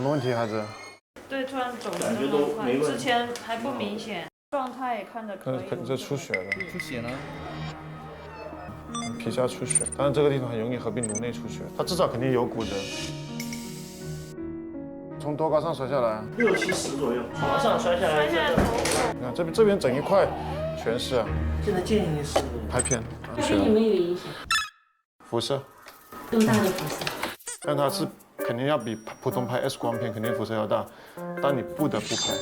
么问题，孩子？对，突然走的那么快，之前还不明显，状态也看着可以。这出血了。出血了。皮下出血，但是这个地方很容易合并颅内出血，他至少肯定有骨折。从多高上摔下来6、7、10左右，床上摔下来。你看这边整一块全是啊。现在建议是拍片。对你们有影响。辐射。多大的辐射？但它是肯定要比普通拍 X 光片肯定辐射要大，但你不得不拍。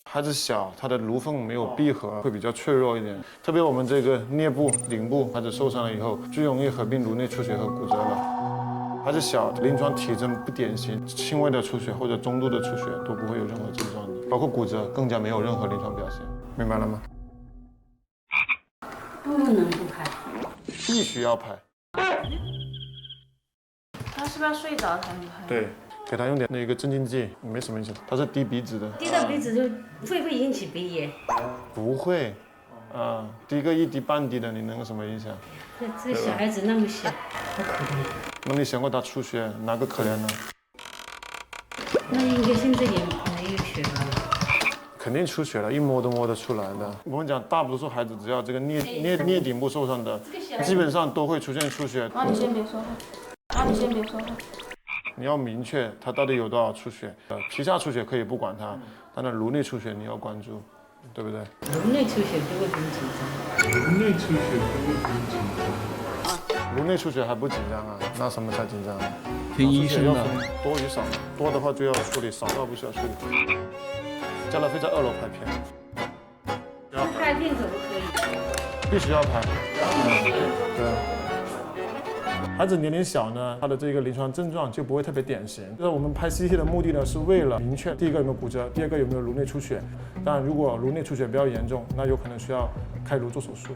孩子小，他的颅缝没有闭合，会比较脆弱一点。特别我们这个颞部、顶部，孩子受伤了以后，最容易合并颅内出血和骨折了。孩子小，临床体征不典型，轻微的出血或者中度的出血都不会有任何症状的，包括骨折更加没有任何临床表现。明白了吗？不能不拍，必须要拍。他是不是要睡着才能拍？对。给他用点那个镇静剂，没什么影响。它是滴鼻子的，滴到鼻子就会不会引起鼻炎？不会，滴个1滴半滴的，你能有什么影响？这个小孩子那么小，好可怜。那你想过他出血，哪个可怜呢？那应该现在也没有血了。肯定出血了，一摸都摸得出来的。我们讲，大多数孩子只要这个颞顶部受伤的，基本上都会出现出血。你先别说话，你先别说话。你要明确他到底有多少出血，皮下出血可以不管它，但是颅内出血你要关注，对不对？颅内出血就会很紧张。颅内出血不会很紧张。颅内出血还不紧张啊？那什么才紧张啊？听医生的。多与少，多的话就要处理，少的话不需要处理。加勒菲在2楼拍片。拍片可不可以？必须要拍。对。孩子年龄小呢，他的这个临床症状就不会特别典型。就是我们拍 CT 的目的呢，是为了明确第一个有没有骨折，第二个有没有颅内出血。当然，如果颅内出血比较严重，那有可能需要开颅做手术。